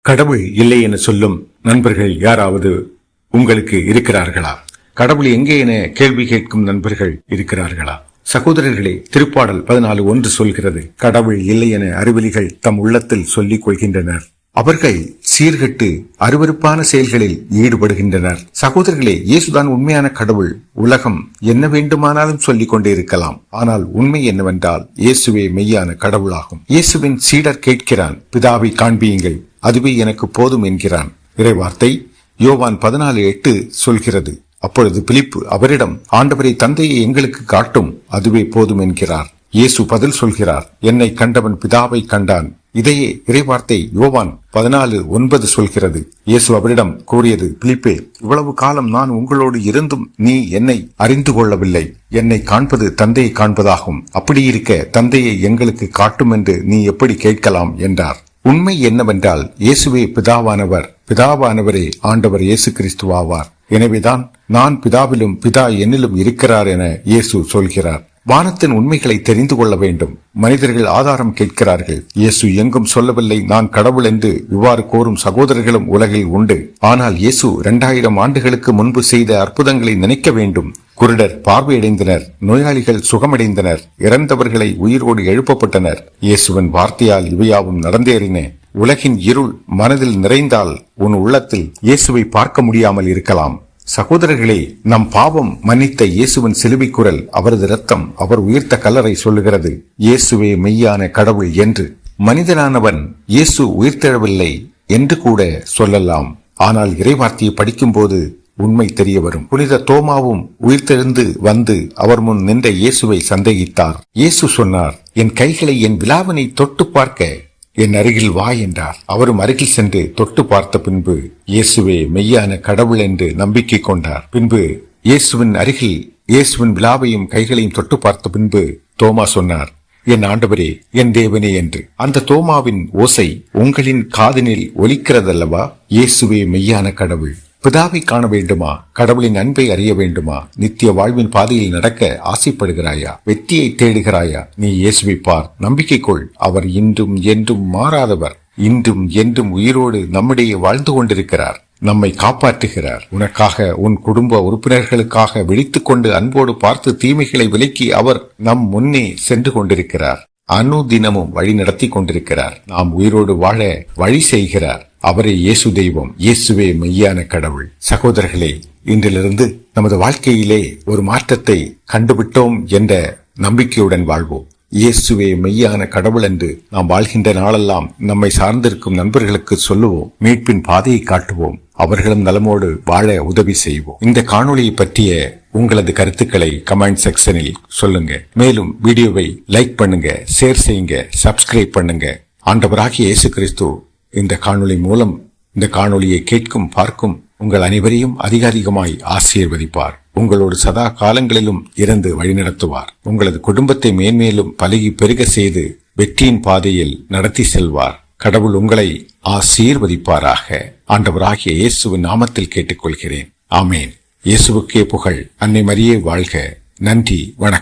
கடவுள் இல்லை என சொல்லும் நண்பர்கள் யாராவது உங்களுக்கு இருக்கிறார்களா? கடவுள் எங்கே என கேள்வி கேட்கும் நண்பர்கள் இருக்கிறார்களா? சகோதரர்களே, திருப்பாடல் 14:1 சொல்கிறது, கடவுள் இல்லை என அறிவெளிகள் தம் உள்ளத்தில் சொல்லிக் கொள்கின்றனர். அவர்கள் சீர்கெட்டு அருவருப்பான செயல்களில் ஈடுபடுகின்றனர். சகோதரர்களே, இயேசுதான் உண்மையான கடவுள். உலகம் என்ன வேண்டுமானாலும் சொல்லிக் கொண்டே இருக்கலாம். ஆனால் உண்மை என்னவென்றால் இயேசுவே மெய்யான கடவுளாகும். இயேசுவின் சீடர் கேட்கிறான், பிதாவை காண்பியுங்கள், அதுவே எனக்கு போதும் என்கிறான். இறைவார்த்தை யோவான் 14:8 சொல்கிறது. அப்பொழுது பிலிப்பு அவரிடம், ஆண்டவரை, தந்தையை எங்களுக்கு காட்டும், அதுவே போதும் என்கிறார். இயேசு பதில் சொல்கிறார், என்னை கண்டவன் பிதாவை கண்டான். இதையே இறைவார்த்தை யோவான் 14:9 சொல்கிறது. இயேசு அவரிடம் கூறியது, பிலிப்பே, இவ்வளவு காலம் நான் உங்களோடு இருந்தும் நீ என்னை அறிந்து கொள்ளவில்லை. என்னை காண்பது தந்தையை காண்பதாகும். அப்படி இருக்க தந்தையை எங்களுக்கு காட்டும் என்று நீ எப்படி கேட்கலாம் என்றார். உண்மை என்னவென்றால் இயேசுவே பிதாவானவர், பிதாவானவரே ஆண்டவர் இயேசு கிறிஸ்துவாவார். எனவேதான் நான் பிதாவிலும் பிதா என்னிலும் இருக்கிறார் என இயேசு சொல்கிறார். வானத்தின் உண்மைகளை தெரிந்து கொள்ள வேண்டும். மனிதர்கள் ஆதாரம் கேட்கிறார்கள். இயேசு எங்கும் சொல்லவில்லை நான் கடவுள் என்று இவ்வாறு கோரும் சகோதரர்களும் உலகில் உண்டு. ஆனால் இயேசு 2000 ஆண்டுகளுக்கு முன்பு செய்த அற்புதங்களை நினைக்க வேண்டும். குருடர் பார்வையடைந்தனர், நோயாளிகள் சுகமடைந்தனர், இறந்தவர்களை உயிரோடு எழுப்பப்பட்டனர். இயேசுவின் வார்த்தையால் இவையாவும் நடந்தேறின. உலகின் இருள் மனதில் நிறைந்தால் உன் உள்ளத்தில் இயேசுவை பார்க்க முடியாமல் இருக்கலாம். சகோதரர்களே, நம் பாவம் மன்னித்த இயேசுவின் சிலுவை குரல், அவரது இரத்தம், அவர் உயிர்த்த கல்லறை சொல்லுகிறது, இயேசுவே மெய்யான கடவுள் என்று. மனிதனானவன் இயேசு உயிர்த்தெழவில்லை என்று கூட சொல்லலாம். ஆனால் இறைவார்த்தையை படிக்கும் போது உண்மை தெரிய வரும். புனித தோமாவும் உயிர்த்தெழுந்து வந்து அவர் முன் நின்ற இயேசுவை சந்தேகித்தார். இயேசு சொன்னார், என் கைகளை என் விலாவினை தொட்டு பார்க்க என் அருகில் வா என்றார். அவரும் அருகில் சென்று தொட்டு பார்த்த பின்பு இயேசுவே மெய்யான கடவுள் என்று நம்பிக்கை கொண்டார். பின்பு இயேசுவின் அருகில் இயேசுவின் விலாவையும் கைகளையும் தொட்டு பார்த்த பின்பு தோமா சொன்னார், என் ஆண்டவரே, என் தேவனே என்று. அந்த தோமாவின் ஓசை உங்களின் காதினில் ஒலிக்கிறதல்லவா? இயேசுவே மெய்யான கடவுள். பிதாவை காண வேண்டுமா? கடவுளின் அன்பை அறிய வேண்டுமா? நித்திய வாழ்வின் பாதையில் நடக்க ஆசைப்படுகிறாயா? வெற்றியை தேடுகிறாயா? நீ இயேசுவை பார், நம்பிக்கை கொள். அவர் இன்றும் என்றும் மாறாதவர். இன்றும் என்றும் உயிரோடு நம்மிடையே வாழ்ந்து கொண்டிருக்கிறார். நம்மை காப்பாற்றுகிறார். உனக்காக, உன் குடும்ப உறுப்பினர்களுக்காக விழித்துக் கொண்டு அன்போடு பார்த்து தீமைகளை விலக்கி அவர் நம் முன்னே சென்று கொண்டிருக்கிறார். அனுதினமும் வழி நடத்தி கொண்டிருக்கிறார். நாம் உயிரோடு வாழ வழி செய்கிறார். அவரே இயேசு தெய்வம், இயேசுவே மெய்யான கடவுள். சகோதரர்களே, இன்றிலிருந்து நமது வாழ்க்கையிலே ஒரு மாற்றத்தை கண்டுவிட்டோம் என்ற நம்பிக்கையுடன் வாழ்வோம். இயேசுவே மெய்யான கடவுள் என்று நாம் வாழ்கின்ற நாளெல்லாம் நம்மை சார்ந்திருக்கும் நண்பர்களுக்கு சொல்லுவோம். மீட்பின் பாதையை காட்டுவோம். அவர்களும் நலமோடு வாழ உதவி செய்வோம். இந்த காணொளியை பற்றிய உங்களது கருத்துக்களை கமெண்ட் செக்ஷனில் சொல்லுங்க. மேலும் வீடியோவை லைக் பண்ணுங்க, ஷேர் செய்யுங்க, சப்ஸ்கிரைப் பண்ணுங்க. ஆண்டவராகிய இயேசு கிறிஸ்து இந்த காணொளி மூலம் இந்த காணொளியை கேட்கும் பார்க்கும் உங்கள் அனைவரையும் அதிகாரிகமாய் ஆசீர்வதிப்பார். உங்களோடு சதா காலங்களிலும் இருந்து வழிநடத்துவார். உங்களது குடும்பத்தை மேன்மேலும் பழகி பெருக செய்து வெற்றியின் பாதையில் நடத்தி செல்வார். கடவுள் உங்களை ஆசீர்வதிப்பாராக. ஆண்டவராகிய இயேசுவின் நாமத்தில் கேட்டுக்கொள்கிறேன். ஆமேன். இயேசுவுக்கே புகழ். அன்னை மரியே வாழ்க. நன்றி, வணக்கம்.